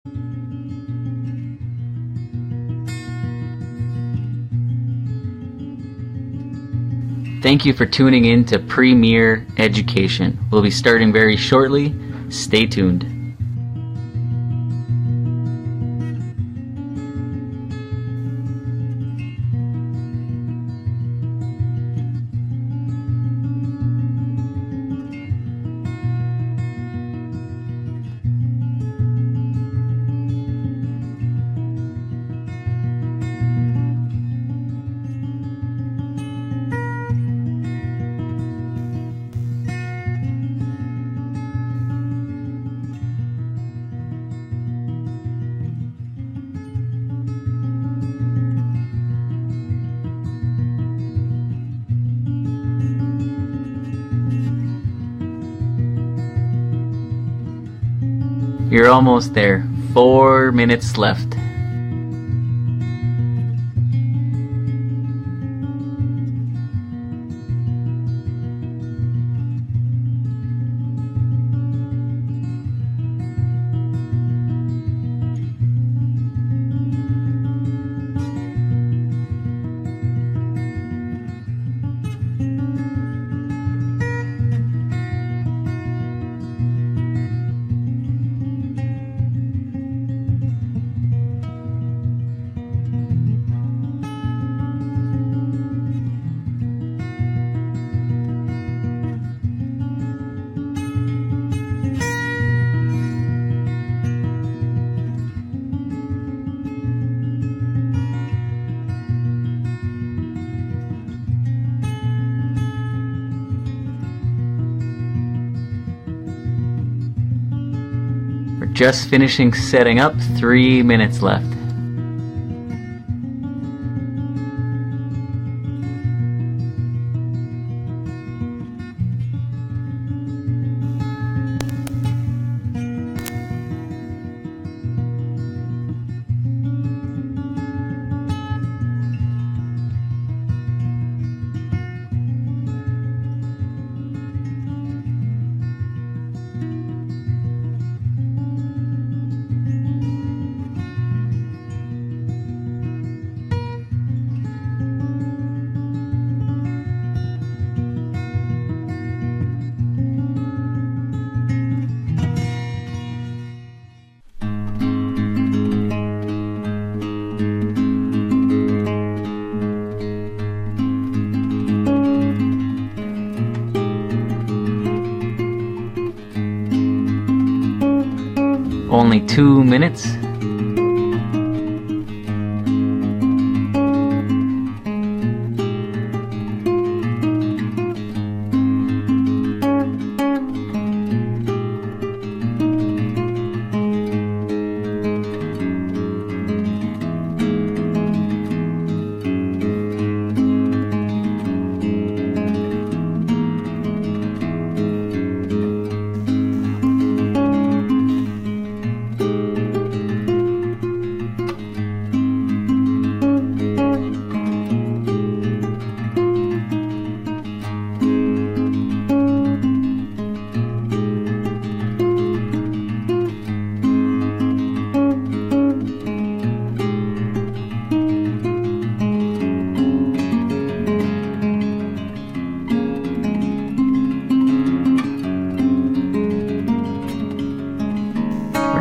Thank you for tuning in to Premier Education. We'll be starting very shortly. Stay tuned. You're almost there. 4 minutes left. Just finishing setting up, 3 minutes left. Only 2 minutes.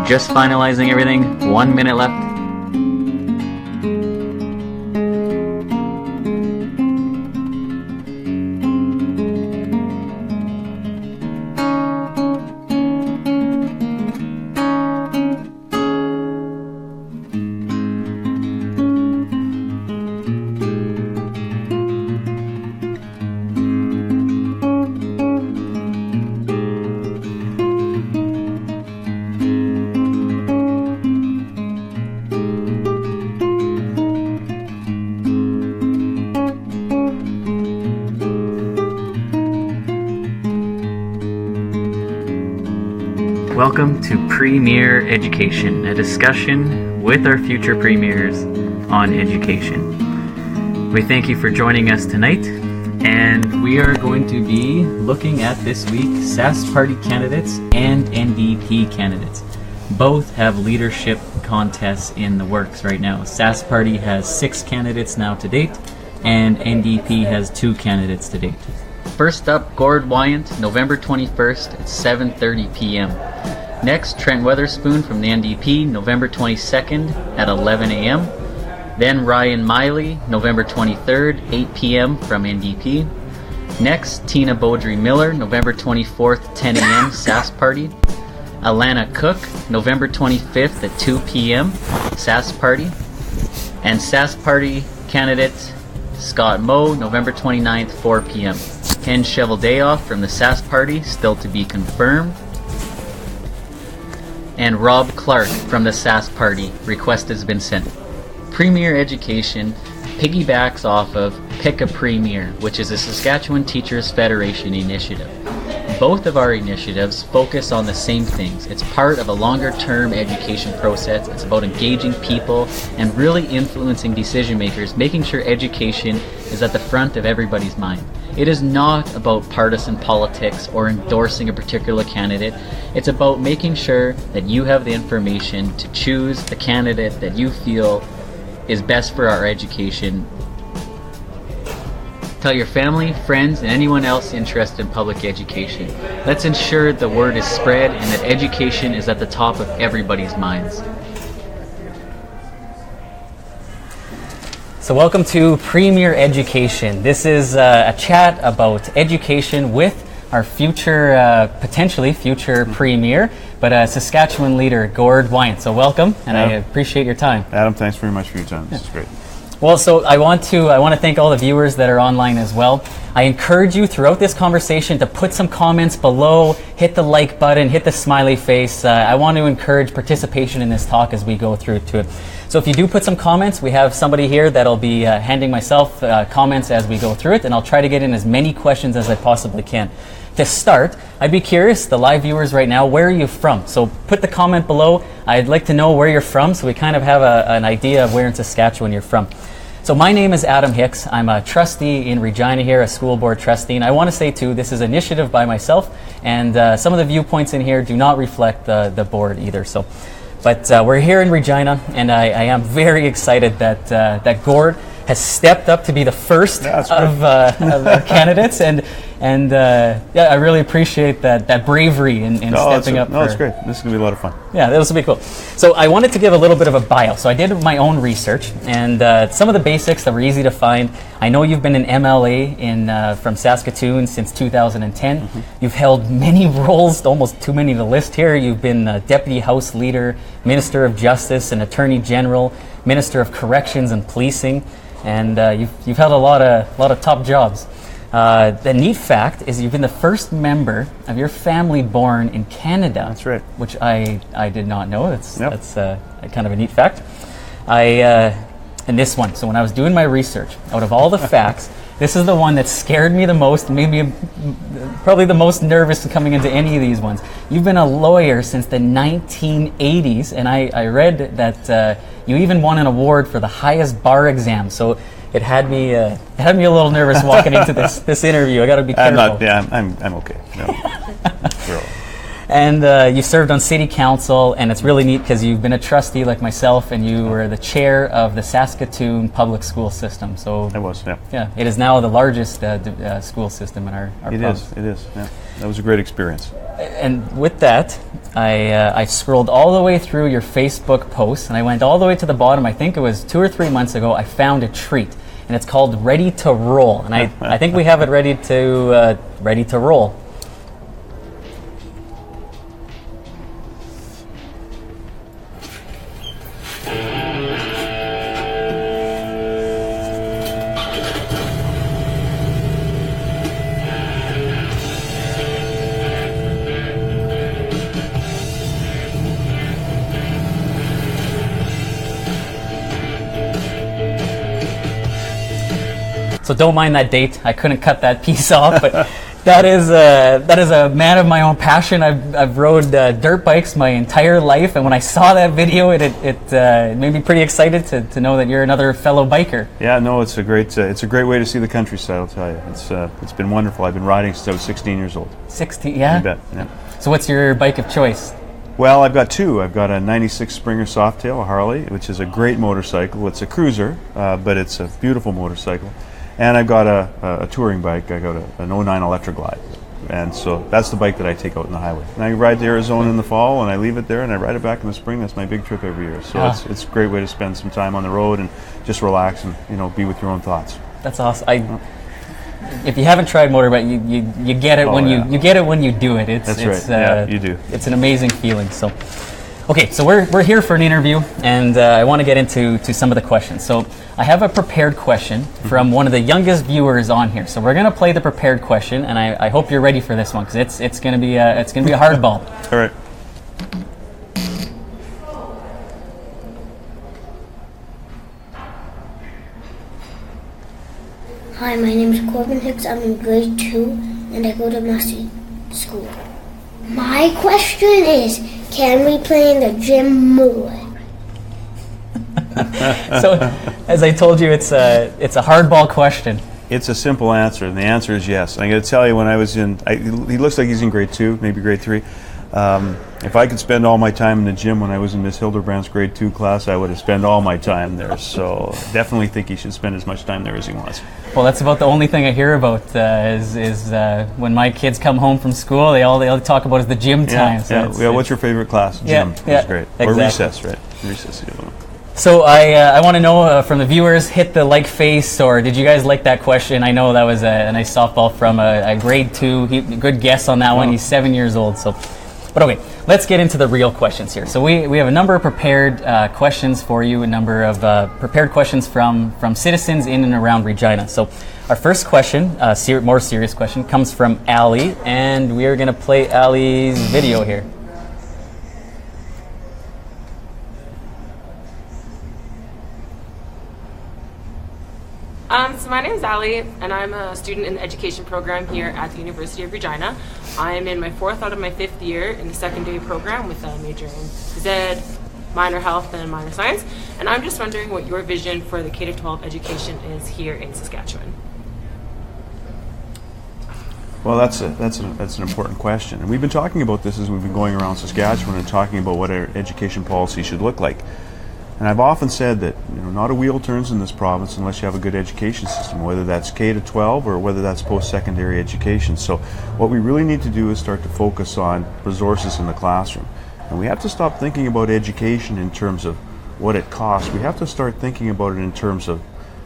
Just finalizing everything. 1 minute left. Welcome to Premier Education, a discussion with our future premiers on education. We thank you for joining us tonight, and we are going to be looking at this week Sask Party candidates and NDP candidates. both have leadership contests in the works right now. Sask Party has 6 candidates now to date, and NDP has 2 candidates to date. First up, Gord Wyant, November 21st at 7:30 p.m. Next, Trent Weatherspoon from the NDP, November 22nd at 11 a.m. Then Ryan Miley, November 23rd, 8 p.m. from NDP. Next, Tina Beaudry Miller, November 24th, 10 a.m. Sask Party. Alana Cook, November 25th at 2 p.m. Sask Party. And Sask Party candidate Scott Moe, November 29th, 4 p.m. Ken Cheveldayoff from the Sask Party, still to be confirmed. And Rob Clark from the Sask Party, request has been sent. Premier Education piggybacks off of Pick a Premier, which is a Saskatchewan Teachers Federation initiative. Both of our initiatives focus on the same things. It's part of a longer-term education process. It's about engaging people and really influencing decision makers, making sure education is at the front of everybody's mind. It is not about partisan politics or endorsing a particular candidate. It's about making sure that you have the information to choose the candidate that you feel is best for our education. Tell your family, friends, and anyone else interested in public education. Let's ensure the word is spread and that education is at the top of everybody's minds. So welcome to Premier Education. This is a chat about education with our future, potentially future Premier, but Saskatchewan leader, Gord Wyant. So welcome, and I appreciate your time. Adam, thanks very much for your time. This is great. Well, so I want to thank all the viewers that are online as well. I encourage you throughout this conversation to put some comments below, hit the like button, hit the smiley face. I want to encourage participation in this talk as we go through to it. So if you do put some comments, we have somebody here that'll be handing myself comments as we go through it, and I'll try to get in as many questions as I possibly can. To start, I'd be curious, the live viewers right now, where are you from? So put the comment below. I'd like to know where you're from so we kind of have an idea of where in Saskatchewan you're from. So my name is Adam Hicks. I'm a trustee in Regina here, a school board trustee. And I want to say too, this is an initiative by myself, and some of the viewpoints in here do not reflect the board either. So, but we're here in Regina, and I am very excited that Gord has stepped up to be the first of our candidates, and I really appreciate that bravery in stepping up. No, it's great. This is going to be a lot of fun. Yeah, this will be cool. So I wanted to give a little bit of a bio. So I did my own research, and some of the basics that were easy to find. I know you've been an MLA from Saskatoon since 2010. Mm-hmm. You've held many roles, almost too many to list here. You've been Deputy House Leader, Minister of Justice, and Attorney General, Minister of Corrections and Policing. And you've held a lot of top jobs. The neat fact is you've been the first member of your family born in Canada. That's right. Which I did not know. That's kind of a neat fact. And this one. So when I was doing my research, out of all the facts, this is the one that scared me the most, made me probably the most nervous coming into any of these ones. You've been a lawyer since the 1980s, and I read that you even won an award for the highest bar exam. So it had me a little nervous walking into this interview. I got to be careful. I'm okay. No. And you served on city council, and it's really neat because you've been a trustee like myself, and you were the chair of the Saskatoon Public School System. So I was, yeah. Yeah, it is now the largest school system in our province. It is. Yeah, that was a great experience. And with that, I scrolled all the way through your Facebook posts, and I went all the way to the bottom. I think it was 2 or 3 months ago. I found a treat, and it's called Ready to Roll, and I think we have it ready to roll. So don't mind that date. I couldn't cut that piece off, but that is a man of my own passion. I've rode dirt bikes my entire life, and when I saw that video, it made me pretty excited to know that you're another fellow biker. Yeah, no, it's a great way to see the countryside. I'll tell you, it's been wonderful. I've been riding since I was 16 years old. 16, yeah. You bet. Yeah. So what's your bike of choice? Well, I've got two. I've got a 96 Springer Softail, a Harley, which is a great motorcycle. It's a cruiser, but it's a beautiful motorcycle. And I've got a touring bike. I got an 09 Electra Glide. And so that's the bike that I take out on the highway. And I ride to Arizona in the fall, and I leave it there, and I ride it back in the spring. That's my big trip every year. So it's a great way to spend some time on the road and just relax and be with your own thoughts. That's awesome. If you haven't tried motorbike, you get it you get it when you do it. That's right. You do. It's an amazing feeling. So, okay, so we're here for an interview, and I want to get into some of the questions. So I have a prepared question from one of the youngest viewers on here. So we're going to play the prepared question, and I hope you're ready for this one because it's going to be a hardball. All right. Hi, my name is Gord Hicks. I'm in grade 2 and I go to Massey School. My question is, can we play in the gym more? So, as I told you, it's a hardball question. It's a simple answer, and the answer is yes. I'm going to tell you, when I was he looks like he's in grade 2, maybe grade 3. If I could spend all my time in the gym when I was in Miss Hildebrandt's grade 2 class, I would have spent all my time there. So definitely think he should spend as much time there as he wants. Well, that's about the only thing I hear about is when my kids come home from school, they all talk about is the gym time. So what's your favorite class? Gym. That's great. Exactly. Or recess, right? Recess. So I want to know from the viewers, hit the like face, or did you guys like that question? I know that was a nice softball from a grade 2. Good guess on that one. He's 7 years old. So, but okay, let's get into the real questions here. So we have a number of prepared questions for you, a number of prepared questions from citizens in and around Regina. So our first question, more serious question, comes from Ali, and we are going to play Ali's video here. So my name is Ali, and I'm a student in the education program here at the University of Regina. I'm in my 4th out of my 5th year in the secondary program with a major in phys ed, minor health, and minor science. And I'm just wondering what your vision for the K-12 education is here in Saskatchewan. Well, that's an important question, and we've been talking about this as we've been going around Saskatchewan and talking about what our education policy should look like. And I've often said that not a wheel turns in this province unless you have a good education system, whether that's K-12 or whether that's post-secondary education. So what we really need to do is start to focus on resources in the classroom. And we have to stop thinking about education in terms of what it costs. We have to start thinking about it in terms of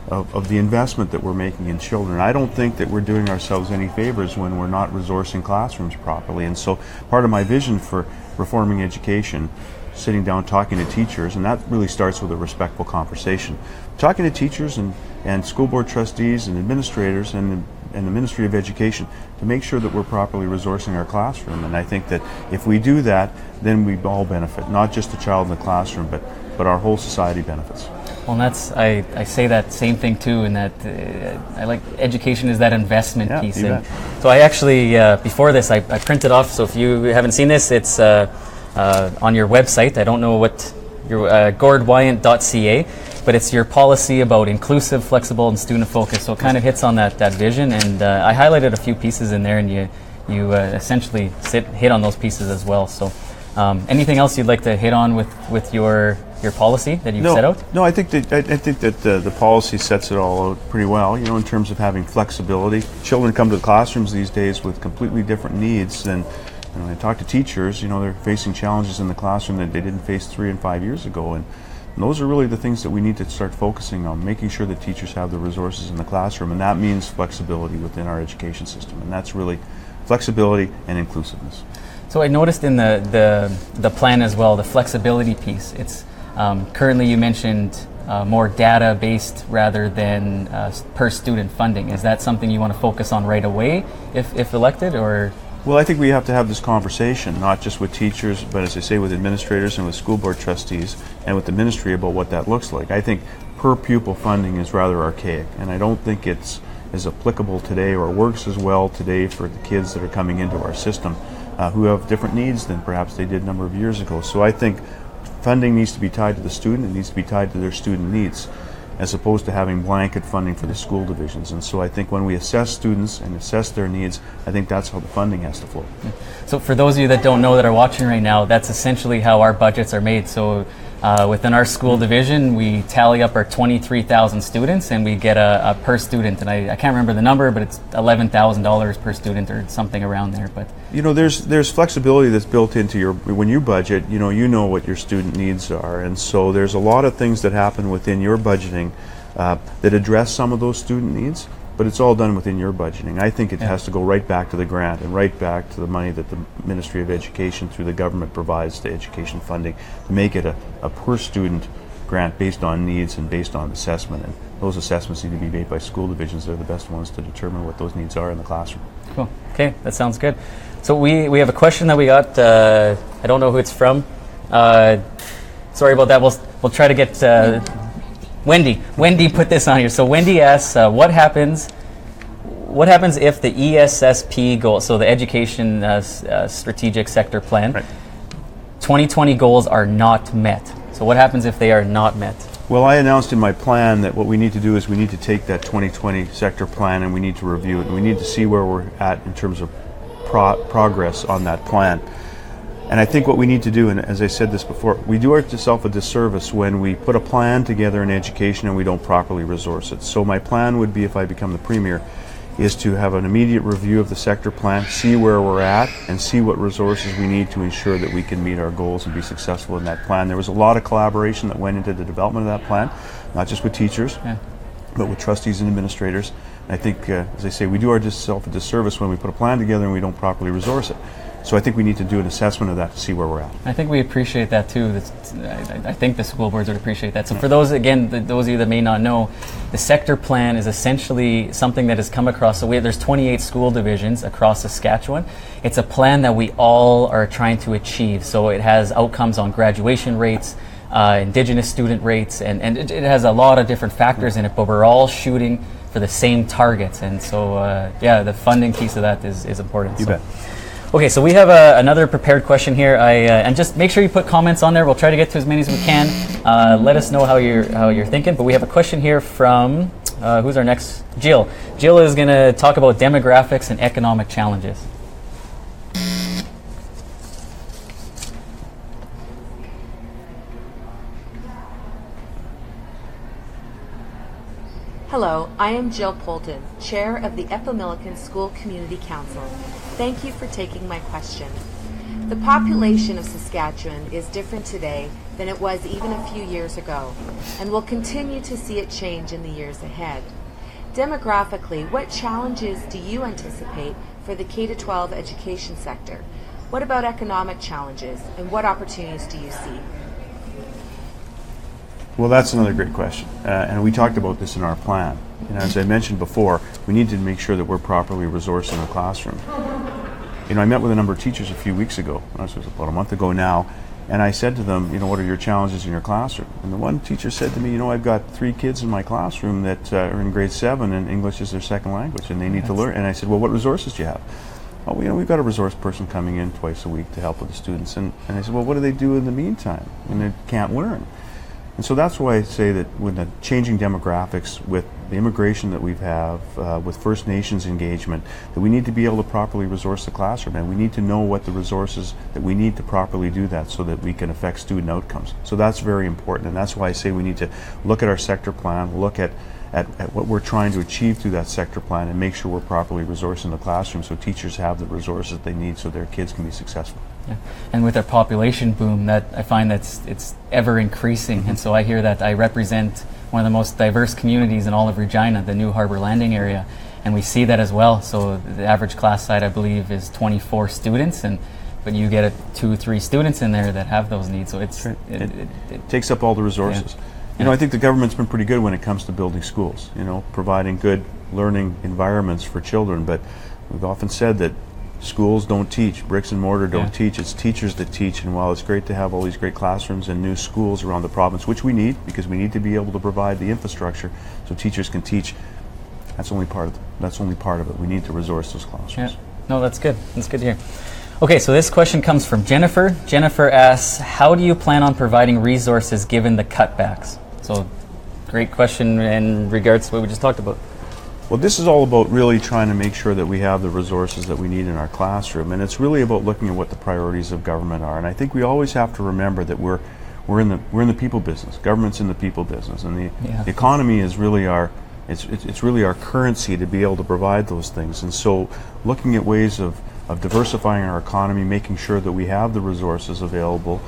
the investment that we're making in children. I don't think that we're doing ourselves any favors when we're not resourcing classrooms properly. And so part of my vision for reforming education, sitting down talking to teachers, and that really starts with a respectful conversation. Talking to teachers and school board trustees and administrators and the Ministry of Education to make sure that we're properly resourcing our classroom. And I think that if we do that, then we all benefit, not just the child in the classroom, but our whole society benefits. Well, I say that same thing too, in that I like education is that investment piece. And so I actually, before this, I printed off, so if you haven't seen this, it's on your website. I don't know what your gordwyant.ca, but it's your policy about inclusive, flexible, and student focused. So it kind of hits on that vision, and I highlighted a few pieces in there, and you essentially hit on those pieces as well. So anything else you'd like to hit on with your policy that you've set out? No, I think that the policy sets it all out pretty well. In terms of having flexibility, children come to the classrooms these days with completely different needs than. When I talk to teachers, they're facing challenges in the classroom that they didn't face 3 and 5 years ago. And those are really the things that we need to start focusing on, making sure that teachers have the resources in the classroom. And that means flexibility within our education system. And that's really flexibility and inclusiveness. So I noticed in the plan as well, the flexibility piece. It's currently you mentioned more data-based rather than per student funding. Is that something you want to focus on right away if elected, or? Well, I think we have to have this conversation, not just with teachers, but as I say, with administrators and with school board trustees and with the ministry about what that looks like. I think per pupil funding is rather archaic, and I don't think it's as applicable today or works as well today for the kids that are coming into our system who have different needs than perhaps they did a number of years ago. So I think funding needs to be tied to the student. It needs to be tied to their student needs. as opposed to having blanket funding for the school divisions. And so I think when we assess students and assess their needs, I think that's how the funding has to flow. So for those of you that don't know that are watching right now, that's essentially how our budgets are made. So within our school division, we tally up our 23,000 students and we get a per student. And I can't remember the number, but it's $11,000 per student or something around there. But there's flexibility that's built into when you budget, you know what your student needs are. And so there's a lot of things that happen within your budgeting that address some of those student needs. But it's all done within your budgeting. I think it has to go right back to the grant and right back to the money that the Ministry of Education through the government provides to education funding to make it a per student grant based on needs and based on assessment. And those assessments need to be made by school divisions. They're the best ones to determine what those needs are in the classroom. Cool. Okay, that sounds good. So we have a question that we got. I don't know who it's from. Sorry about that. We'll try to get... Wendy put this on here. So Wendy asks, what happens if the ESSP goal, so the Education Strategic Sector Plan, 2020 goals are not met? So what happens if they are not met? Well, I announced in my plan that what we need to do is we need to take that 2020 sector plan and we need to review it. And we need to see where we're at in terms of progress on that plan. And I think what we need to do, and as I said this before, we do ourselves a disservice when we put a plan together in education and we don't properly resource it. So my plan would be, if I become the Premier, is to have an immediate review of the sector plan, see where we're at, and see what resources we need to ensure that we can meet our goals and be successful in that plan. There was a lot of collaboration that went into the development of that plan, not just with teachers, but with trustees and administrators. And I think, as I say, we do ourselves a disservice when we put a plan together and we don't properly resource it. So I think we need to do an assessment of that to see where we're at. I think we appreciate that too. I think the school boards would appreciate that. So for those, again, those of you that may not know, the sector plan is essentially something that has come across. So there's 28 school divisions across Saskatchewan. It's a plan that we all are trying to achieve. So it has outcomes on graduation rates, indigenous student rates, and it has a lot of different factors in it, but we're all shooting for the same targets. And so, the funding piece of that is important. You bet. Okay, so we have another prepared question here. And just make sure you put comments on there. We'll try to get to as many as we can. Let us know how you're thinking. But we have a question here from who's our next? Jill. Jill is going to talk about demographics and economic challenges. Hello, I am Jill Polton, Chair of the Epimillican School Community Council. Thank you for taking my question. The population of Saskatchewan is different today than it was even a few years ago, and we'll continue to see it change in the years ahead. Demographically, what challenges do you anticipate for the K-12 education sector? What about economic challenges, and what opportunities do you see? Well, that's another great question. And we talked about this in our plan. And as I mentioned before, we need to make sure that we're properly resourced in the classroom. I met with a number of teachers a few weeks ago, this was about a month ago now, and I said to them, what are your challenges in your classroom? And the one teacher said to me, I've got 3 kids in my classroom that are in grade 7 and English is their second language and they need to learn. And I said, well, what resources do you have? Oh, we've got a resource person coming in twice a week to help with the students. And I said, well, what do they do in the meantime when they can't learn? And so that's why I say that with the changing demographics, with the immigration that we have, with First Nations engagement, that we need to be able to properly resource the classroom, and we need to know what the resources that we need to properly do that so that we can affect student outcomes. So that's very important, and that's why I say we need to look at our sector plan, look at what we're trying to achieve through that sector plan, and make sure we're properly resourcing the classroom so teachers have the resources they need so their kids can be successful. Yeah. And with our population boom, that I find it's ever increasing. And so I hear that I represent one of the most diverse communities in all of Regina, the New Harbour Landing area, and we see that as well. So the average class size, I believe, is 24 students, but you get 2 or 3 students in there that have those needs. So it takes up all the resources. Yeah. I think the government's been pretty good when it comes to building schools, providing good learning environments for children, but we've often said that schools don't teach, bricks and mortar don't teach, it's teachers that teach. And while it's great to have all these great classrooms and new schools around the province, which we need because we need to be able to provide the infrastructure so teachers can teach, that's only part of it. We need to resource those classrooms. Yeah. No, that's good. That's good to hear. Okay, so this question comes from Jennifer. Jennifer asks, how do you plan on providing resources given the cutbacks? So great question in regards to what we just talked about. Well, this is all about really trying to make sure that we have the resources that we need in our classroom, and it's really about looking at what the priorities of government are. And I think we always have to remember that we're in the people business. Government's in the people business, and the economy is really it's really our currency to be able to provide those things. And so, looking at ways of diversifying our economy, making sure that we have the resources available,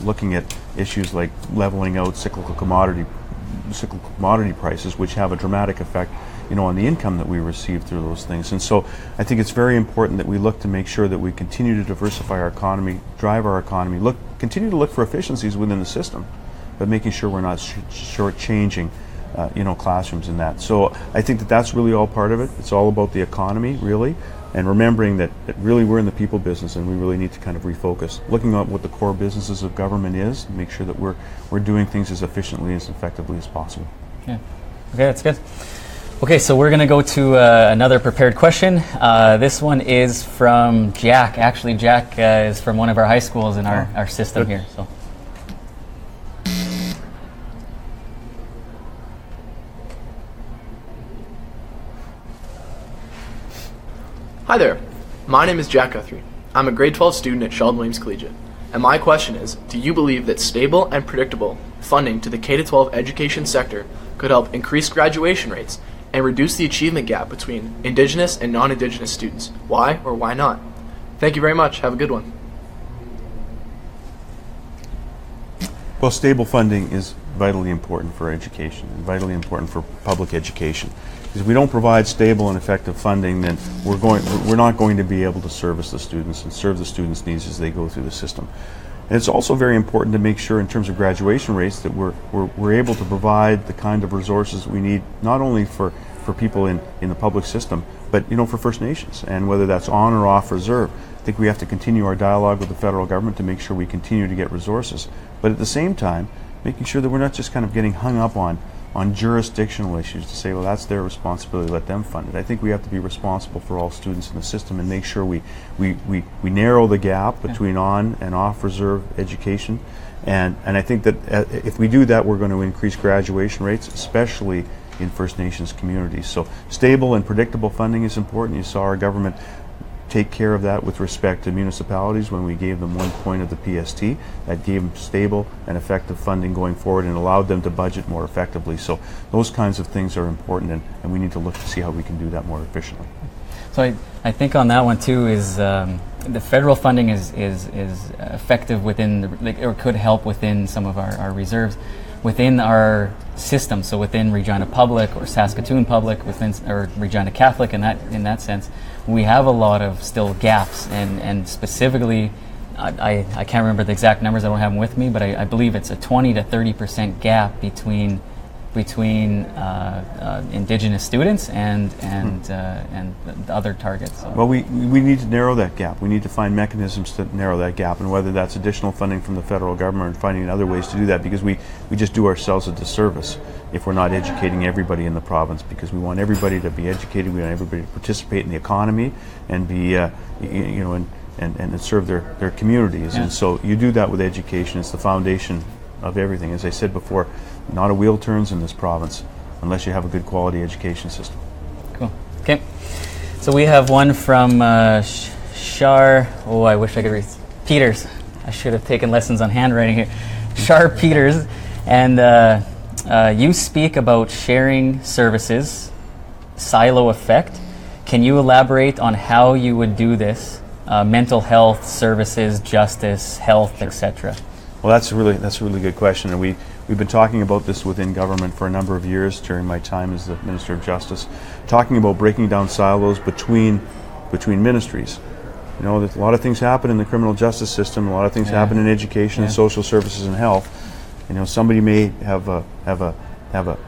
looking at issues like leveling out cyclical commodity prices, which have a dramatic effect, on the income that we receive through those things. And so I think it's very important that we look to make sure that we continue to diversify our economy, drive our economy, continue to look for efficiencies within the system, but making sure we're not shortchanging classrooms in that. So I think that that's really all part of it. It's all about the economy, really, and remembering that really we're in the people business, and we really need to kind of refocus, looking at what the core businesses of government is, and make sure that we're doing things as efficiently, as effectively as possible. Yeah. Okay, that's good. Okay, so we're going to go to another prepared question. This one is from Jack. Actually, Jack is from one of our high schools in our system here. So. Hi there, my name is Jack Guthrie. I'm a grade 12 student at Sheldon Williams Collegiate, and my question is, do you believe that stable and predictable funding to the K-12 education sector could help increase graduation rates and reduce the achievement gap between Indigenous and non-Indigenous students? Why or why not? Thank you very much. Have a good one. Well, stable funding is vitally important for education and vitally important for public education. Because if we don't provide stable and effective funding, then we're not going to be able to service the students and serve the students' needs as they go through the system. And it's also very important to make sure, in terms of graduation rates, that we're able to provide the kind of resources we need, not only for people in the public system, but for First Nations, and whether that's on or off reserve. I think we have to continue our dialogue with the federal government to make sure we continue to get resources, but at the same time making sure that we're not just kind of getting hung up on jurisdictional issues to say, well, that's their responsibility, let them fund it. I think we have to be responsible for all students in the system and make sure we narrow the gap between on and off reserve education, and I think that if we do that, we're going to increase graduation rates, especially in First Nations communities. So stable and predictable funding is important. You saw our government take care of that with respect to municipalities when we gave them 1 point of the PST. That gave them stable and effective funding going forward and allowed them to budget more effectively. So those kinds of things are important, and we need to look to see how we can do that more efficiently. So I think on that one too is the federal funding is effective within or could help within some of our reserves within our system. So within Regina Public or Saskatoon Public, or Regina Catholic, in that sense, we have a lot of still gaps, and specifically, I can't remember the exact numbers. I don't have them with me, but I believe it's a 20 to 30% gap between Indigenous students and the other targets. So. Well, we need to narrow that gap. We need to find mechanisms to narrow that gap, and whether that's additional funding from the federal government or finding other ways to do that, because we just do ourselves a disservice if we're not educating everybody in the province, because we want everybody to be educated, we want everybody to participate in the economy and be and serve their communities. Yeah. And so you do that with education. It's the foundation of everything. As I said before, not a wheel turns in this province unless you have a good quality education system. Cool. Okay. So we have one from Shar. Oh, I wish I could read. Peters. I should have taken lessons on handwriting here. Shar Peters. And you speak about sharing services, silo effect. Can you elaborate on how you would do this? Mental health services, justice, health, sure. etc. Well, that's a really good question, and we've been talking about this within government for a number of years during my time as the Minister of Justice, talking about breaking down silos between ministries. There's a lot of things happen in the criminal justice system. A lot of things happen in education and social services and health. Somebody may have a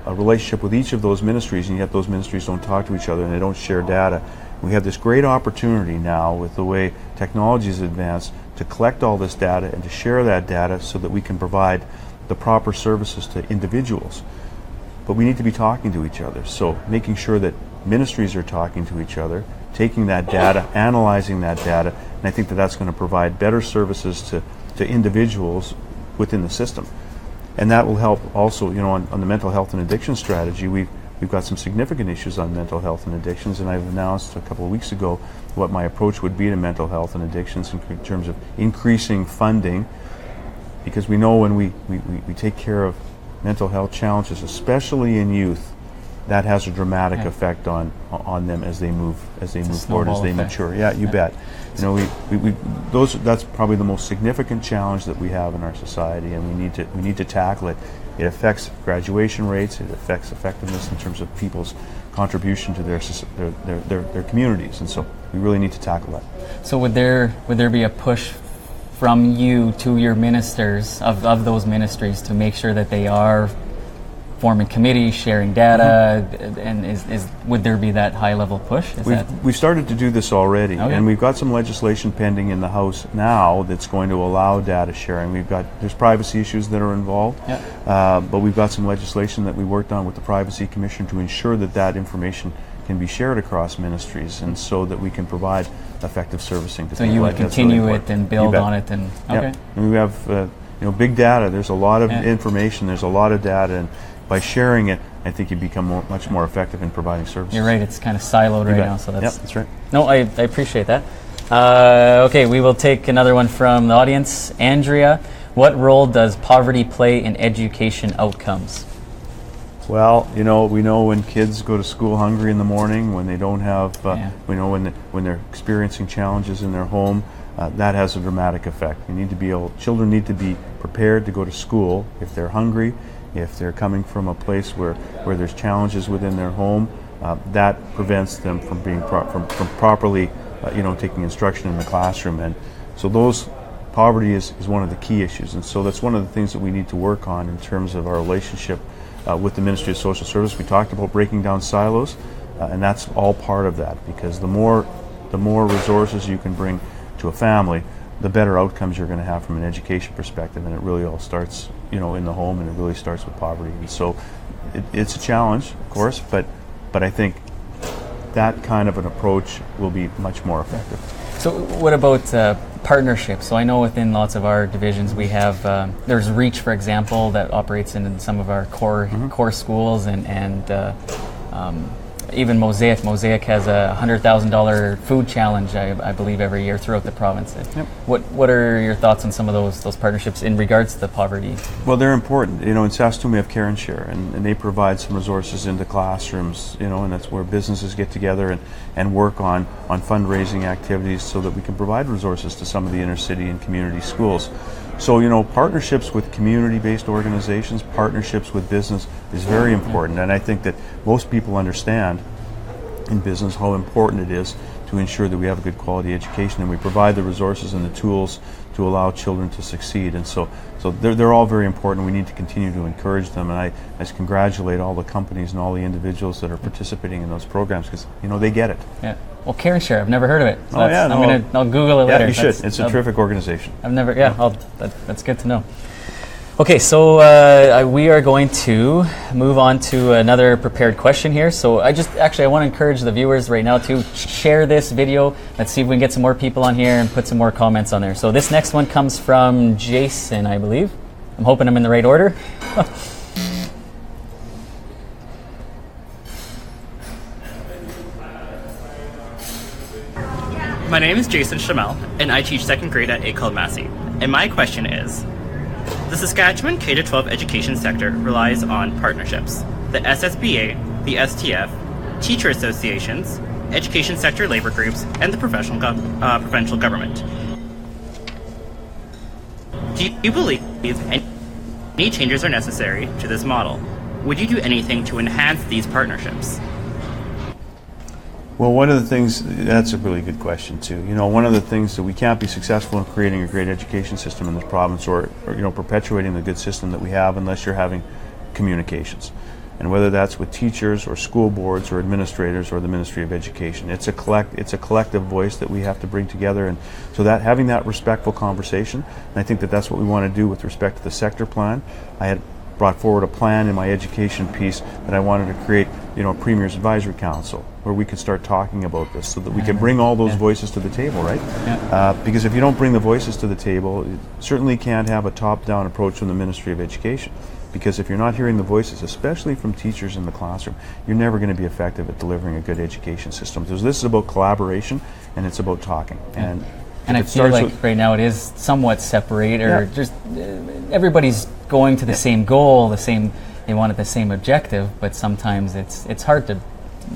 relationship with each of those ministries, and yet those ministries don't talk to each other and they don't share data. We have this great opportunity now with the way technology has advanced to collect all this data and to share that data so that we can provide the proper services to individuals. But we need to be talking to each other. So making sure that ministries are talking to each other, taking that data, analyzing that data, and I think that that's going to provide better services to individuals within the system. And that will help also, on the mental health and addiction strategy. We've got some significant issues on mental health and addictions, and I've announced a couple of weeks ago what my approach would be to mental health and addictions in terms of increasing funding, because we know when we take care of mental health challenges, especially in youth, that has a dramatic effect on them as they move forward, as they mature. Yeah, you bet. That's probably the most significant challenge that we have in our society, and we need to tackle it. It affects graduation rates. It affects effectiveness in terms of people's contribution to their communities, and so we really need to tackle that. So would there be a push from you to your ministers of those ministries to make sure that they are forming committees, sharing data, and would there be that high level push? We've started to do this already, and we've got some legislation pending in the House now that's going to allow data sharing. There's privacy issues that are involved, but we've got some legislation that we worked on with the Privacy Commission to ensure that information can be shared across ministries, and so that we can provide effective servicing to people. So you would continue it and build on it, and and we have big data. There's a lot of information. There's a lot of data, and by sharing it, I think you become much more effective in providing services. You're right, it's kind of siloed right now. So that's right. No, I appreciate that. Okay, we will take another one from the audience. Andrea, what role does poverty play in education outcomes? Well, we know when kids go to school hungry in the morning, when they don't have, we know when they're experiencing challenges in their home, that has a dramatic effect. Children need to be prepared to go to school if they're hungry. If they're coming from a place where there's challenges within their home, that prevents them from being from properly, taking instruction in the classroom. And so poverty is one of the key issues. And so that's one of the things that we need to work on in terms of our relationship with the Ministry of Social Service. We talked about breaking down silos, and that's all part of that, because the more resources you can bring to a family, the better outcomes you're going to have from an education perspective, and it really all starts, in the home, and it really starts with poverty. And so it's a challenge, of course, but I think that kind of an approach will be much more effective. So what about partnerships? So I know within lots of our divisions we have, there's REACH, for example, that operates in some of our core schools, and even Mosaic. Mosaic has a $100,000 food challenge, I believe, every year throughout the province. Yep. What are your thoughts on some of those partnerships in regards to the poverty? Well, they're important. In Saskatoon we have Care and Share, and they provide some resources into classrooms, and that's where businesses get together and work on fundraising activities so that we can provide resources to some of the inner city and community schools. So, partnerships with community-based organizations, partnerships with business is very important. And I think that most people understand in business how important it is to ensure that we have a good quality education, and we provide the resources and the tools to allow children to succeed. And so they're all very important. We need to continue to encourage them. And I just congratulate all the companies and all the individuals that are participating in those programs, because, they get it. Yeah. Well, Care and Share, I've never heard of it. So I'll Google it later. Yeah, you should. It's a terrific organization. I've never, that's good to know. Okay, so we are going to move on to another prepared question here. So I want to encourage the viewers right now to share this video. Let's see if we can get some more people on here and put some more comments on there. So this next one comes from Jason, I believe. I'm hoping I'm in the right order. My name is Jason Shamel, and I teach second grade at A. Massey. And my question is, the Saskatchewan K-12 education sector relies on partnerships. The SSBA, the STF, teacher associations, education sector labor groups, and the provincial government. Do you believe any changes are necessary to this model? Would you do anything to enhance these partnerships? Well, one of the things, that's a really good question too. One of the things that we can't be successful in creating a great education system in this province, or perpetuating the good system that we have, unless you're having communications. And whether that's with teachers or school boards or administrators or the Ministry of Education, it's a collective voice that we have to bring together. And so that having that respectful conversation, and I think that that's what we want to do with respect to the sector plan. I had brought forward a plan in my education piece that I wanted to create, a Premier's Advisory Council where we could start talking about this so that we could bring all those voices to the table, right? Because if you don't bring the voices to the table, you certainly can't have a top-down approach from the Ministry of Education. Because if you're not hearing the voices, especially from teachers in the classroom, you're never going to be effective at delivering a good education system. Because this is about collaboration and it's about talking. And I feel like right now it is somewhat separate, or just everybody's going to the same goal, they wanted the same objective, but sometimes it's hard to,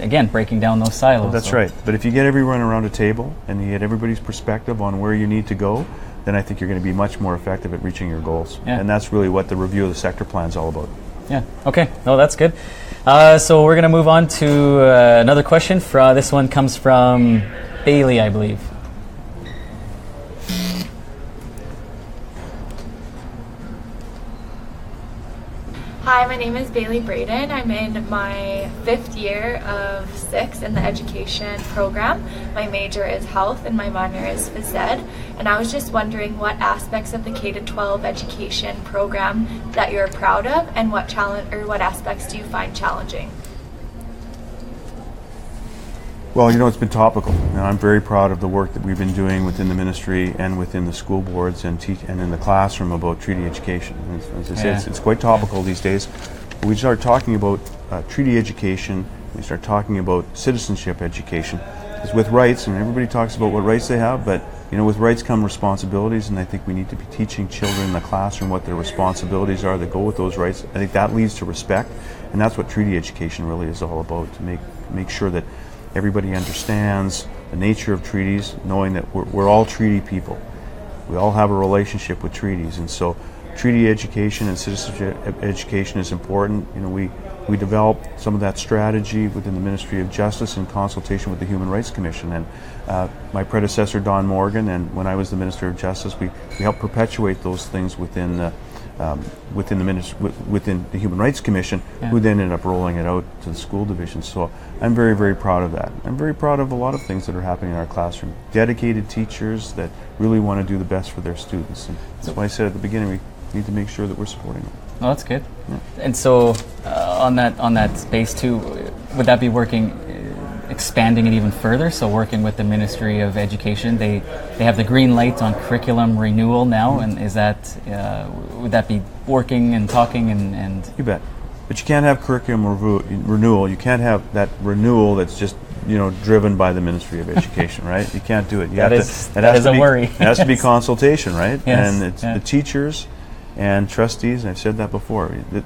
again, breaking down those silos. Well, that's right. But if you get everyone around a table and you get everybody's perspective on where you need to go, then I think you're going to be much more effective at reaching your goals. And that's really what the review of the sector plan is all about. Yeah, okay. No, that's good. So we're going to move on to another question. This one comes from Bailey, I believe. Hi, my name is Bailey Braden. I'm in my 5th year of 6 in the education program. My major is health and my minor is phys ed. And I was just wondering what aspects of the K-12 education program that you're proud of, and what aspects do you find challenging? Well, it's been topical. I'm very proud of the work that we've been doing within the ministry and within the school boards and in the classroom about treaty education. As I say, it's quite topical these days. We start talking about treaty education, we start talking about citizenship education. Because with rights, and everybody talks about what rights they have, but with rights come responsibilities, and I think we need to be teaching children in the classroom what their responsibilities are that go with those rights. I think that leads to respect, and that's what treaty education really is all about, to make sure that everybody understands the nature of treaties, knowing that we're all treaty people. We all have a relationship with treaties, and so treaty education and citizenship education is important. We developed some of that strategy within the Ministry of Justice in consultation with the Human Rights Commission, and my predecessor Don Morgan, and when I was the Minister of Justice, we helped perpetuate those things within the Human Rights Commission, who then ended up rolling it out to the school division. So I'm very, very proud of that. I'm very proud of a lot of things that are happening in our classroom. Dedicated teachers that really want to do the best for their students. And that's why I said at the beginning, we need to make sure that we're supporting them. Oh, that's good. Yeah. And so on that space too, would that be expanding it even further? So working with the Ministry of Education, they have the green light on curriculum renewal now, and is that would that be working and talking and You bet. But you can't have curriculum renewal. You can't have that renewal that's just driven by the Ministry of Education, right? You can't do it. That is a worry. It has to be consultation, right? Yes. And it's the teachers and trustees, and I've said that before, that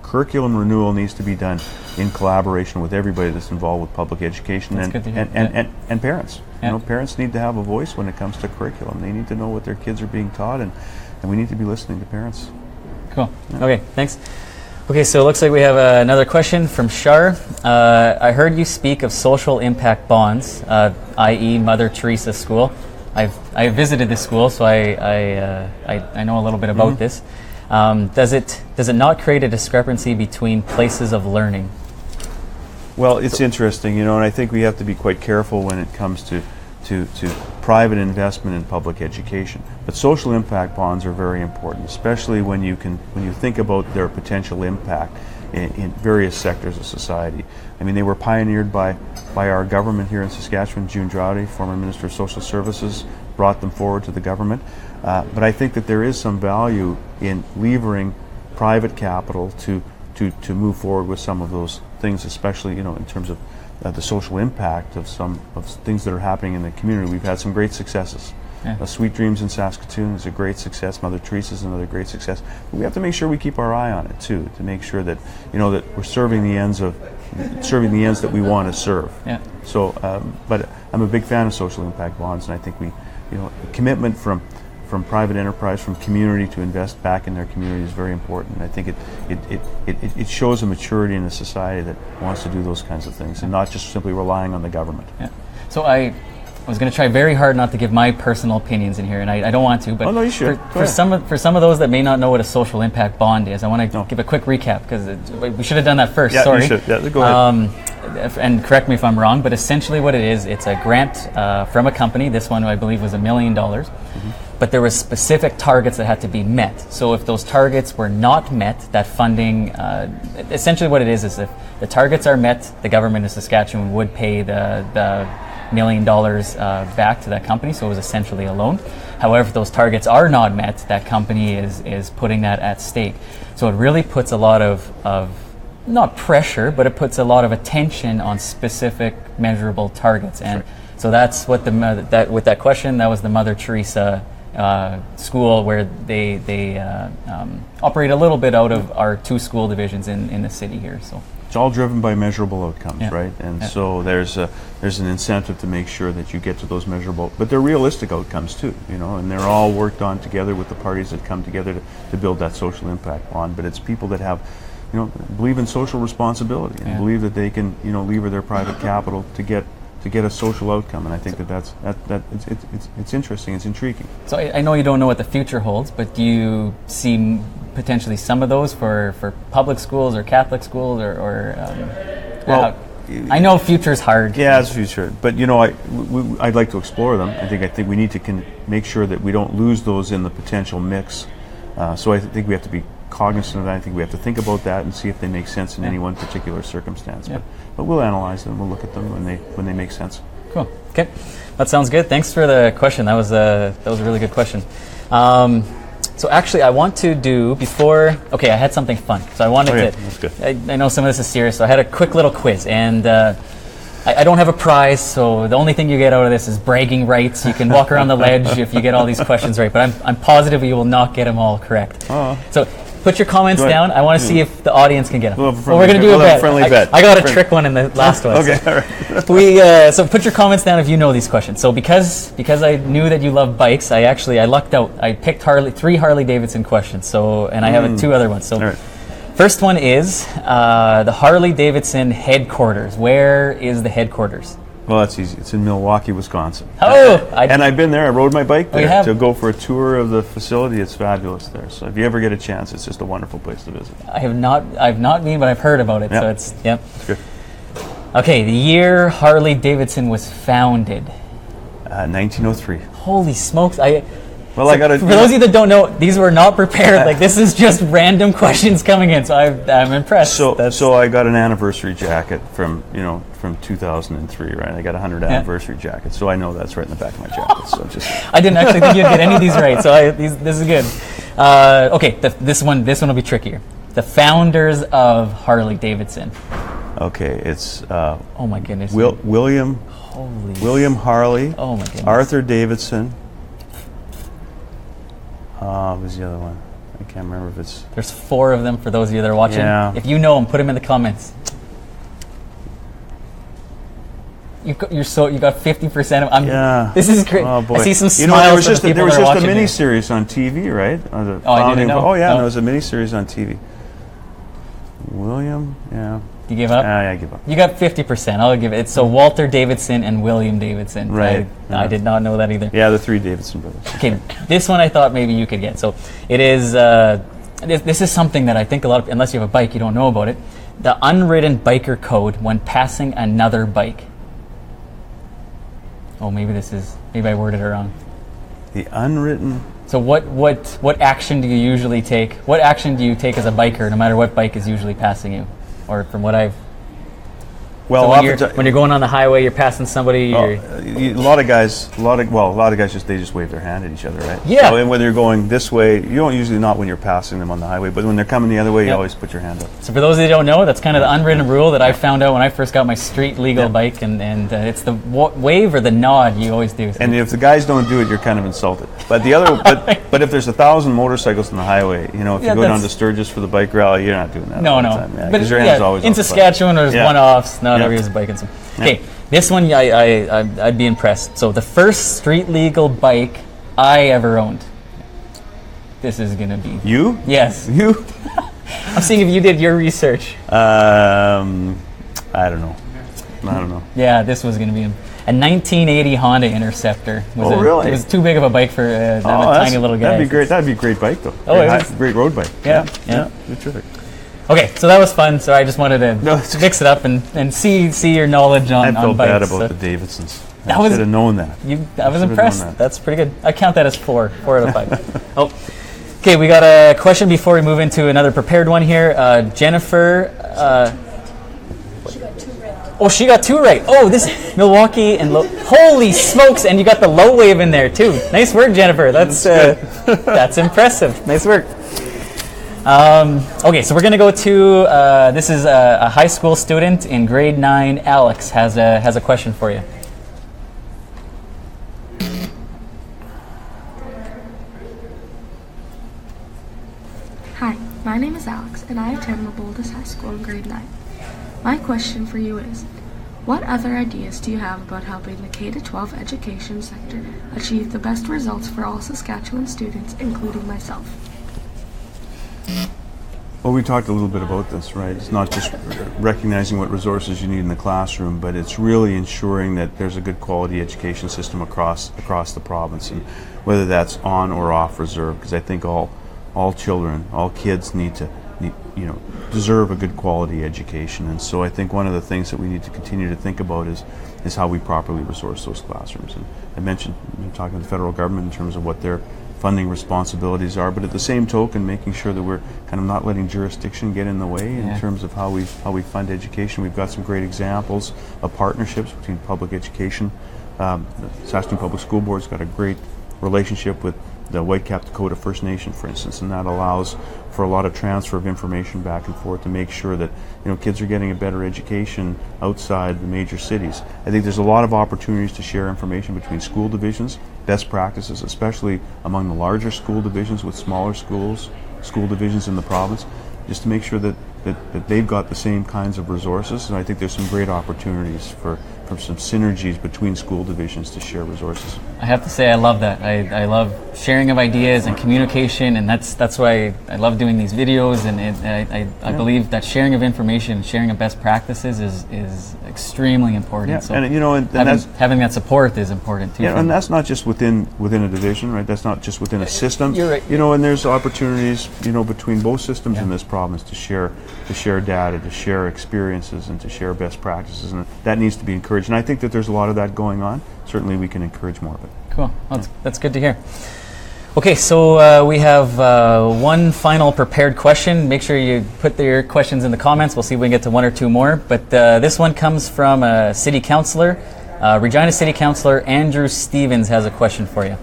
curriculum renewal needs to be done in collaboration with everybody that's involved with public education and parents. Parents need to have a voice when it comes to curriculum. They need to know what their kids are being taught, and we need to be listening to parents. Cool. Yeah. Okay, thanks. Okay, so it looks like we have another question from Shar. I heard you speak of social impact bonds, i.e. Mother Teresa School. I visited this school, so I know a little bit about this. Does it not create a discrepancy between places of learning? Well, it's interesting, and I think we have to be quite careful when it comes to private investment in public education. But social impact bonds are very important, especially when you think about their potential impact in various sectors of society. I mean, they were pioneered by our government here in Saskatchewan. June Droughty, former Minister of Social Services, brought them forward to the government. But I think that there is some value in levering private capital to move forward with some of those things, especially in terms of the social impact of some of things that are happening in the community. We've had some great successes. Sweet Dreams in Saskatoon is a great success. Mother Teresa is another great success. But we have to make sure we keep our eye on it too, to make sure that that we're serving the ends that we want to serve. So, but I'm a big fan of social impact bonds, and I think commitment from private enterprise, from community to invest back in their community is very important. I think it shows a maturity in a society that wants to do those kinds of things and not just simply relying on the government. So I was going to try very hard not to give my personal opinions in here, and I don't want to, but you should. For some of those that may not know what a social impact bond is, I want to give a quick recap, because we should have done that first. Sorry. You should. Yeah, go ahead. And correct me if I'm wrong, but essentially what it is, it's a grant from a company. This one I believe was $1 million. but there was specific targets that had to be met. So if those targets were not met, that funding, essentially what it is if the targets are met, the government of Saskatchewan would pay the $1 million back to that company, so it was essentially a loan. However, if those targets are not met, that company is putting that at stake. So it really puts a lot of not pressure, but it puts a lot of attention on specific measurable targets. And so that's what with that question, that was the Mother Teresa school, where they operate a little bit out of our 2 school divisions in the city here. So it's all driven by measurable outcomes, right? And so there's an incentive to make sure that you get to those measurable, but they're realistic outcomes too, and they're all worked on together with the parties that come together to build that social impact bond. But it's people that have, believe in social responsibility and believe that they can, lever their private capital to get a social outcome. And I think it's interesting, it's intriguing. So I know you don't know what the future holds, but do you see potentially some of those for public schools or Catholic schools or I know future's hard. Yeah, it's future, but I'd like to explore them. I think we need to make sure that we don't lose those in the potential mix. So I think we have to be cognizant of that. I think we have to think about that and see if they make sense in any one particular circumstance. But we'll analyze them. We'll look at them when they make sense. Cool. Okay, that sounds good. Thanks for the question. That was a really good question. So actually, I want to do before. Okay, I had something fun. So I wanted to. That's good. I know some of this is serious, so I had a quick little quiz, and I don't have a prize. So the only thing you get out of this is bragging rights. You can walk around the ledge if you get all these questions right, but I'm positive you will not get them all correct. So put your comments down. I want to see if the audience can get them. We're going to do a bet. Friendly bet. I got a trick one in the last one. Okay, all right. So put your comments down if you know these questions. So because I knew that you love bikes, I lucked out. I picked 3 Harley Davidson questions. So and I have 2 other ones. So first one is the Harley Davidson headquarters. Where is the headquarters? Well, that's easy. It's in Milwaukee, Wisconsin. And I've been there. I rode my bike there have? to go for a tour of the facility. It's fabulous there. So if you ever get a chance, it's just a wonderful place to visit. I've not been, but I've heard about it. So it's It's good. Okay, the year Harley Davidson was founded. 1903. Holy smokes! For those of you that don't know, these were not prepared. Like, this is just random questions coming in. So I'm impressed. So I got an anniversary jacket from 2003, right? I got a 100th anniversary jacket, so I know that's right in the back of my jacket. So I didn't actually think you'd get any of these right. So this is good. Okay, this one will be trickier. The founders of Harley Davidson. Okay, it's oh my goodness. William Harley. Oh my goodness. Arthur Davidson. What was the other one? I can't remember if it's... There's 4 of them for those of you that are watching. Yeah. If you know them, put them in the comments. You got 50% of them. Yeah. This is great. Oh boy. I see some smiles. There was just a mini-series on TV, right? I didn't know. Oh yeah, there was a mini-series on TV. William, You give up? I give up. You got 50%. I'll give it. So Walter Davidson and William Davidson. Right. I did not know that either. Yeah, the 3 Davidson brothers. Okay, this one I thought maybe you could get. So it is. This is something that I think a lot of, unless you have a bike, you don't know about it. The unwritten biker code when passing another bike. Oh, maybe I worded it wrong. The unwritten. So what action do you usually take? What action do you take as a biker, no matter what bike is usually passing you? Or from what I've... Well, so when you're going on the highway, you're passing somebody. A lot of guys just wave their hand at each other, right? Yeah. So, and whether you're going this way, you don't usually, not when you're passing them on the highway, but when they're coming the other way, you always put your hand up. So for those that don't know, that's kind of the unwritten rule that I found out when I first got my street legal bike, and it's the wave or the nod you always do. So. And if the guys don't do it, you're kind of insulted. But the other, but if there's 1,000 motorcycles on the highway, if you go down to Sturgis for the bike rally, you're not doing that. No. Because your hand's always in Saskatchewan, there's one-offs. Not everybody's biking. So. Yeah. Okay, this one I'd be impressed. So the first street legal bike I ever owned. This is gonna be you. Yes, you. I'm seeing if you did your research. I don't know. Yeah, this was gonna be a 1980 Honda Interceptor. Really? It was too big of a bike for a tiny little guy. That'd be great. That'd be a great bike, though. Great road bike. Yeah. Terrific. Okay, so that was fun. So I just wanted to mix it up and see your knowledge on bikes. I felt bad about the Davidsons. I should have known that. I was impressed. That. That's pretty good. I count that as 4 out of 5. Oh, okay. We got a question before we move into another prepared one here. Jennifer. She got 2 right. Oh, she got 2 right. Oh, this Milwaukee and holy smokes! And you got the low wave in there too. Nice work, Jennifer. That's that's impressive. Nice work. Okay, so we're going to go to, this is a high school student in grade 9. Alex has a question for you. Hi, my name is Alex, and I attend the Boldest High School in grade 9. My question for you is, what other ideas do you have about helping the K-12 education sector achieve the best results for all Saskatchewan students, including myself? Well, we talked a little bit about this, right? It's not just recognizing what resources you need in the classroom, but it's really ensuring that there's a good quality education system across the province, and whether that's on or off reserve, because I think all children, all kids deserve a good quality education. And so I think one of the things that we need to continue to think about is how we properly resource those classrooms. And I mentioned talking to the federal government in terms of what their funding responsibilities are, but at the same token, making sure that we're kind of not letting jurisdiction get in the way in terms of how we fund education. We've got some great examples of partnerships between public education. The Saskatchewan Public School Board's got a great relationship with the Whitecap Dakota First Nation, for instance, and that allows for a lot of transfer of information back and forth to make sure that kids are getting a better education outside the major cities. I think there's a lot of opportunities to share information between school divisions, best practices, especially among the larger school divisions with smaller school divisions in the province, just to make sure that they've got the same kinds of resources. And I think there's some great opportunities for some synergies between school divisions to share resources. I have to say I love that. I love sharing of ideas and communication, and that's why I love doing these videos, and I believe that sharing of information, sharing of best practices is extremely important. Yeah, so and having that support is important too. Yeah, and that's not just within a division, right? That's not just within a system. You're right. And there's opportunities, between both systems in this province to share data, to share experiences, and to share best practices, and that needs to be encouraged. And I think that there's a lot of that going on. Certainly, we can encourage more of it. Cool. Well, that's good to hear. Okay, so we have one final prepared question. Make sure you put your questions in the comments. We'll see if we can get to 1 or 2 more. But this one comes from a city councillor. Regina City Councillor Andrew Stevens has a question for you.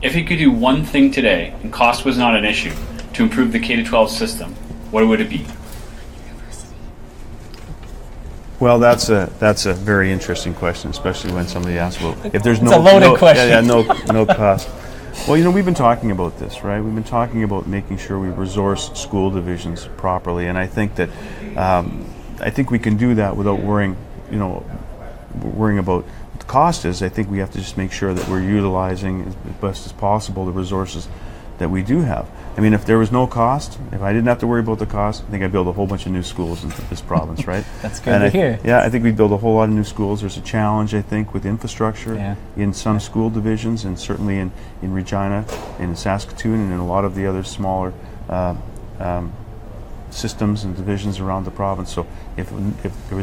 If you could do one thing today, and cost was not an issue, to improve the K-12 system, what would it be? Well, that's a very interesting question, especially when somebody asks, well, if there's it's a loaded question. No cost. Well, we've been talking about this, right? We've been talking about making sure we resource school divisions properly, and I think that we can do that without worrying about what the cost is. I think we have to just make sure that we're utilizing as best as possible the resources that we do have. I mean, if there was no cost, if I didn't have to worry about the cost, I think I'd build a whole bunch of new schools in this province, right? That's good to hear. Yeah, I think we'd build a whole lot of new schools. There's a challenge, I think, with infrastructure in some school divisions, and certainly in Regina, in Saskatoon, and in a lot of the other smaller systems and divisions around the province. So if there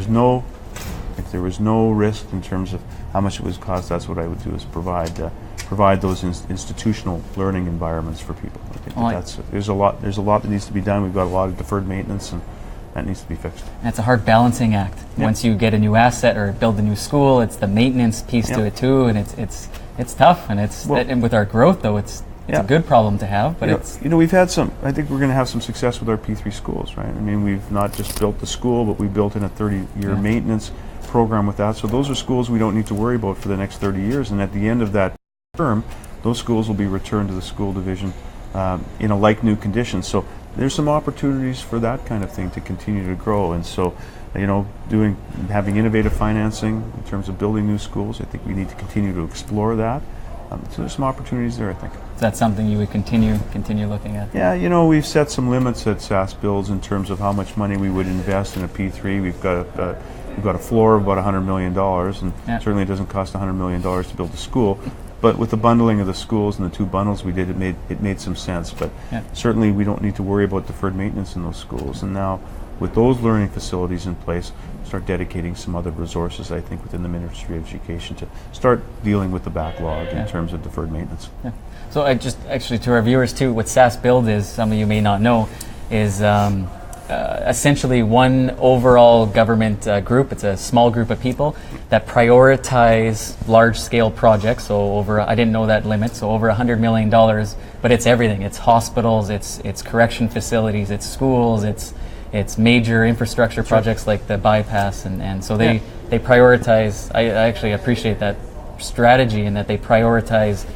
was no risk in terms of how much it would cost, that's what I would do, is provide those institutional learning environments for people. I think there's a lot that needs to be done. We've got a lot of deferred maintenance, and that needs to be fixed. And it's a hard balancing act. Yep. Once you get a new asset or build a new school, it's the maintenance piece to it too, and it's tough. And and with our growth though, it's a good problem to have. But we've had some. I think we're going to have some success with our P3 schools, right? I mean, we've not just built the school, but we built in a 30-year maintenance program with that. So those are schools we don't need to worry about for the next 30 years. And at the end of that term, those schools will be returned to the school division in a like-new condition. So there's some opportunities for that kind of thing to continue to grow. And so, having innovative financing in terms of building new schools, I think we need to continue to explore that. So there's some opportunities there, I think. Is that something you would continue looking at? Yeah, we've set some limits at Sask Builds in terms of how much money we would invest in a P3. We've got a floor of about $100 million, and certainly it doesn't cost $100 million to build a school. with the bundling of the schools and the two bundles we did, it made some sense. But certainly we don't need to worry about deferred maintenance in those schools. And now, with those learning facilities in place, start dedicating some other resources, I think, within the Ministry of Education to start dealing with the backlog in terms of deferred maintenance. Yeah. So I just, actually, to our viewers too, what Sask Build is, some of you may not know, is essentially one overall government group. It's a small group of people that prioritize large-scale projects. So I didn't know that limit, so over $100 million, but it's everything. It's hospitals, it's correction facilities, it's schools, it's major infrastructure projects like the bypass, and so they prioritize. I actually appreciate that strategy, in that they prioritize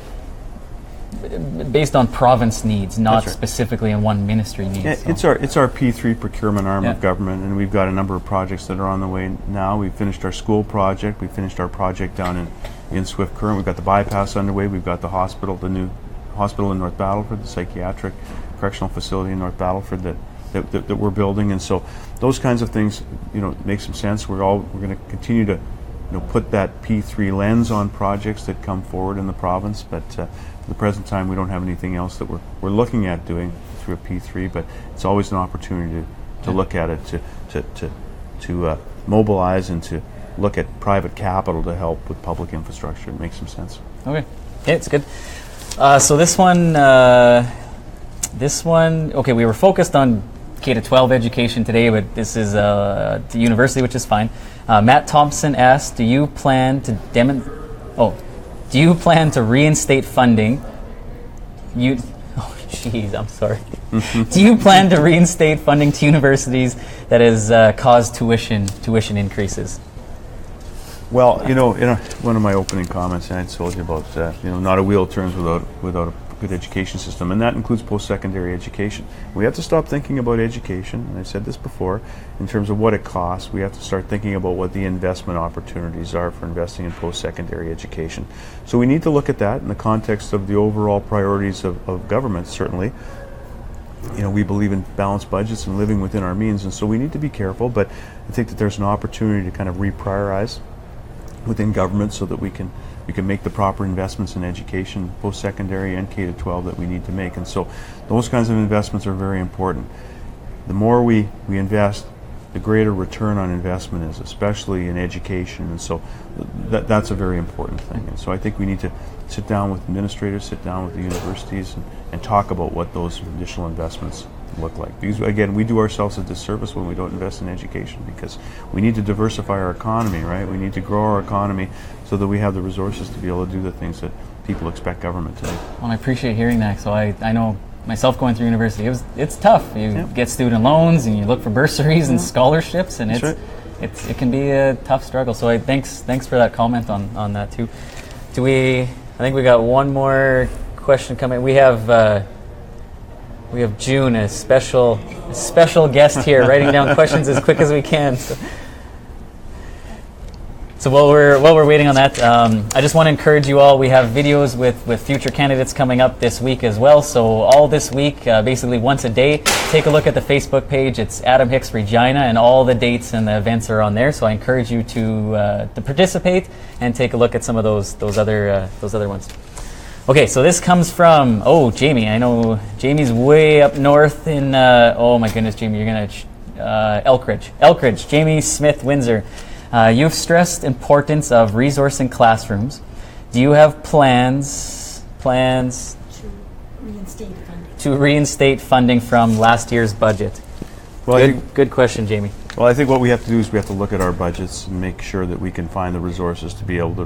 based on province needs, not specifically in one ministry needs. Yeah, so. it's our P3 procurement arm of government, and we've got a number of projects that are on the way now. We've finished our school project. We finished our project down in Swift Current. We've got the bypass underway. We've got the hospital, the new hospital in North Battleford, the psychiatric correctional facility in North Battleford that we're building, and so those kinds of things, make some sense. We're going to continue to, put that P3 lens on projects that come forward in the province. But for the present time, we don't have anything else that we're looking at doing through a P3. But it's always an opportunity to look at it, to mobilize and to look at private capital to help with public infrastructure. It makes some sense. Okay, it's good. So this one, okay, we were focused on K-12 education today, but this is the university, which is fine. Matt Thompson asked, do you plan to reinstate funding? I'm sorry. Do you plan to reinstate funding to universities that has caused tuition increases? Well, in one of my opening comments, I told you about not a wheel turns without a good education system, and that includes post-secondary education. We have to stop thinking about education, and I've said this before, in terms of what it costs. We have to start thinking about what the investment opportunities are for investing in post-secondary education. So we need to look at that in the context of the overall priorities of government, certainly. We believe in balanced budgets and living within our means, and so we need to be careful, but I think that there's an opportunity to kind of reprioritize within government so that we can make the proper investments in education, post-secondary and K-12 that we need to make. And so those kinds of investments are very important. The more we invest, the greater return on investment is, especially in education. And so that's a very important thing. And so I think we need to sit down with administrators, sit down with the universities, and talk about what those additional investments look like. Because again, we do ourselves a disservice when we don't invest in education, because we need to diversify our economy, right? We need to grow our economy so that we have the resources to be able to do the things that people expect government to do. Well, I appreciate hearing that. So I know myself going through university, it's tough. You get student loans and you look for bursaries and scholarships, and it can be a tough struggle. So thanks for that comment on that too. I think we got one more question coming. We have June, a special guest here, writing down questions as quick as we can. So while we're waiting on that, I just want to encourage you all. We have videos with future candidates coming up this week as well. So all this week, basically once a day, take a look at the Facebook page. It's Adam Hicks Regina, and all the dates and the events are on there. So I encourage you to participate and take a look at some of those other ones. Okay, so this comes from Jamie. I know Jamie's way up north in oh my goodness, Jamie, you're gonna Elkridge. Jamie Smith Windsor. You've stressed importance of resourcing classrooms. Do you have plans to reinstate funding from last year's budget? Well, good question, Jamie. Well, I think what we have to do is we have to look at our budgets and make sure that we can find the resources to be able to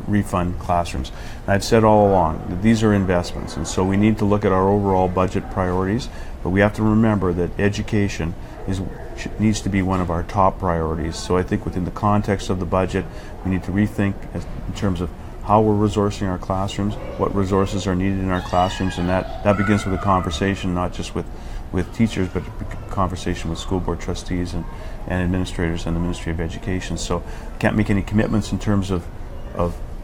refund classrooms. And I've said all along that these are investments, and so we need to look at our overall budget priorities, but we have to remember that education needs to be one of our top priorities. So I think within the context of the budget, we need to rethink in terms of how we're resourcing our classrooms, what resources are needed in our classrooms, and that begins with a conversation not just with teachers, but a conversation with school board trustees and administrators and the Ministry of Education. So I can't make any commitments in terms of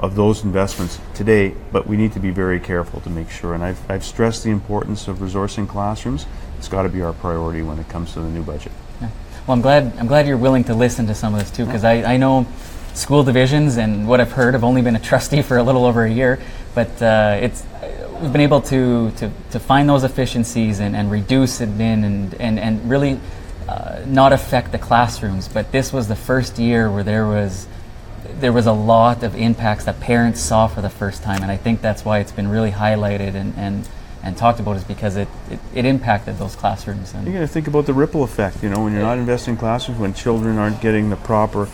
those investments today, but we need to be very careful to make sure. And I've stressed the importance of resourcing classrooms. It's got to be our priority when it comes to the new budget. Yeah. Well, I'm glad you're willing to listen to some of this too, because I know school divisions, and what I've heard, I've only been a trustee for a little over a year, but we've been able to find those efficiencies and reduce admin and really not affect the classrooms. But this was the first year where there was a lot of impacts that parents saw for the first time, and I think that's why it's been really highlighted and talked about, is because it impacted those classrooms. And you got to think about the ripple effect. You know, when you're not investing in classrooms, when children aren't getting the proper,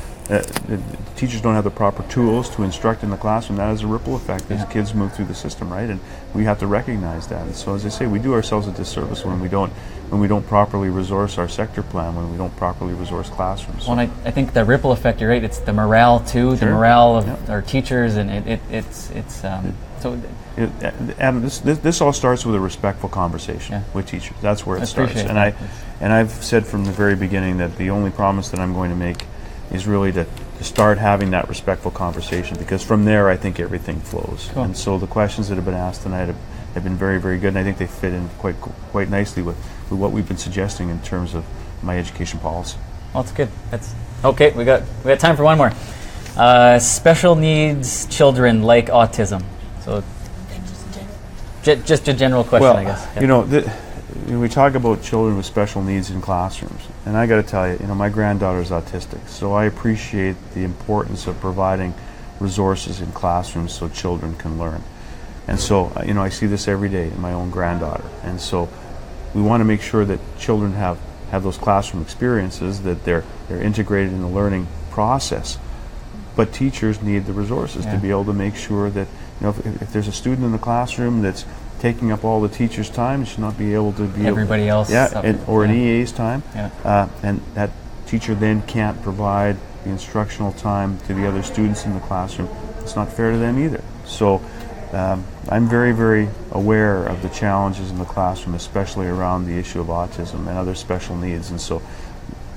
teachers don't have the proper tools to instruct in the classroom, that has a ripple effect as kids move through the system, right? And we have to recognize that. And so, as I say, we do ourselves a disservice when we don't properly resource our sector plan, when we don't properly resource classrooms. Well, and I think the ripple effect, you're right, it's the morale too, the morale of our teachers, and Adam, this all starts with a respectful conversation with teachers. That's where it starts. And I've said from the very beginning that the only promise that I'm going to make is really to start having that respectful conversation, because from there I think everything flows. Cool. And so the questions that have been asked tonight have been very, very good, and I think they fit in quite nicely with what we've been suggesting in terms of my education policy. Well, that's good. That's okay. We got time for one more. Special needs children like autism. So just a general question, I guess. You know, we talk about children with special needs in classrooms, and I got to tell you, my granddaughter is autistic, so I appreciate the importance of providing resources in classrooms so children can learn. And so, I see this every day in my own granddaughter, and so we want to make sure that children have those classroom experiences, that they're integrated in the learning process. But teachers need the resources to be able to make sure that, if there's a student in the classroom that's taking up all the teacher's time, it should not be able to be everybody else, or an EA's time, and that teacher then can't provide the instructional time to the other students in the classroom. It's not fair to them either. So I'm very, very aware of the challenges in the classroom, especially around the issue of autism and other special needs. And so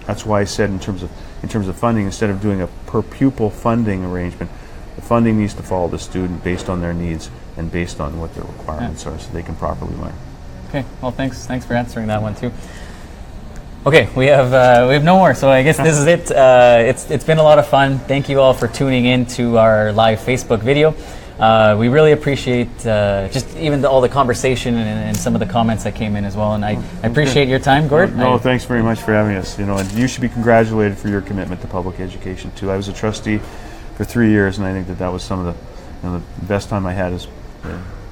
that's why I said in terms of funding, instead of doing a per pupil funding arrangement, the funding needs to follow the student based on their needs and based on what their requirements are, so they can properly learn. Okay. Well, thanks for answering that one too. Okay, we have no more, so I guess this is it. It's been a lot of fun. Thank you all for tuning in to our live Facebook video. We really appreciate just even all the conversation and some of the comments that came in as well, and I appreciate your time, Gord. No, thanks very much for having us. And you should be congratulated for your commitment to public education too. I was a trustee for 3 years, and I think that was some of the best time I had.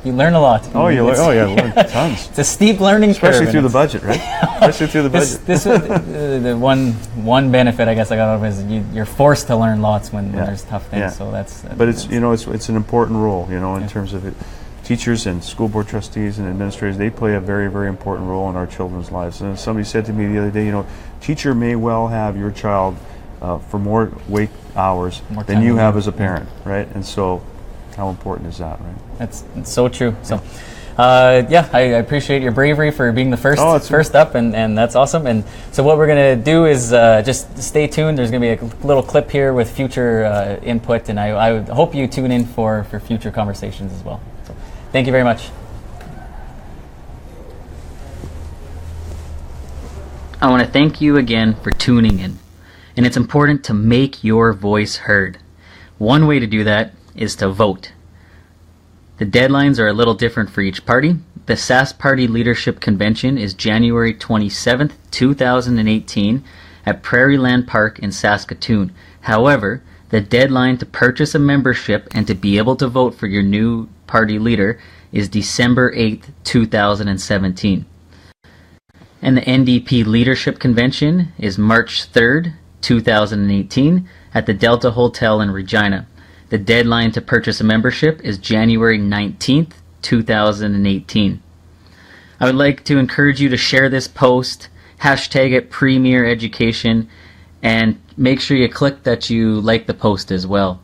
You learn a lot. Oh, you learn tons. It's a steep learning curve. Especially through the budget, right? Especially through the budget. This was the one benefit I guess I got out of it is you're forced to learn lots when there's tough things. Yeah. So that's. But it's an important role, in terms of it. Teachers and school board trustees and administrators, they play a very, very important role in our children's lives. And somebody said to me the other day, teacher may well have your child for more wake hours than you have as a parent, right? And so, how important is that, right? It's so true. So, I appreciate your bravery for being the first up, and that's awesome. And so what we're going to do is just stay tuned. There's going to be a little clip here with future input, and I would hope you tune in for future conversations as well. So, thank you very much. I want to thank you again for tuning in. And it's important to make your voice heard. One way to do that is to vote. The deadlines are a little different for each party. The Sask Party Leadership Convention is January 27th, 2018 at Prairie Land Park in Saskatoon. However, the deadline to purchase a membership and to be able to vote for your new party leader is December 8th, 2017. And the NDP Leadership Convention is March 3rd, 2018 at the Delta Hotel in Regina. The deadline to purchase a membership is January 19th, 2018. I would like to encourage you to share this post, hashtag it Premier Education, and make sure you click that you like the post as well.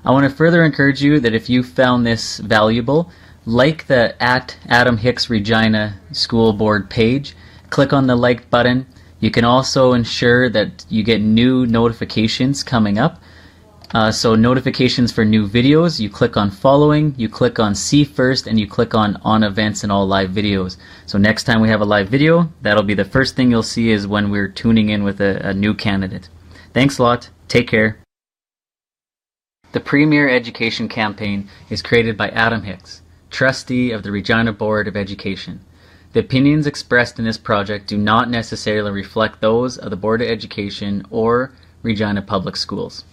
I want to further encourage you that if you found this valuable, like the @Adam Hicks Regina School Board page, click on the like button. You can also ensure that you get new notifications coming up. So notifications for new videos, you click on following, you click on see first, and you click on events and all live videos. So next time we have a live video, that'll be the first thing you'll see is when we're tuning in with a new candidate. Thanks a lot. Take care. The Premier Education Campaign is created by Adam Hicks, Trustee of the Regina Board of Education. The opinions expressed in this project do not necessarily reflect those of the Board of Education or Regina Public Schools.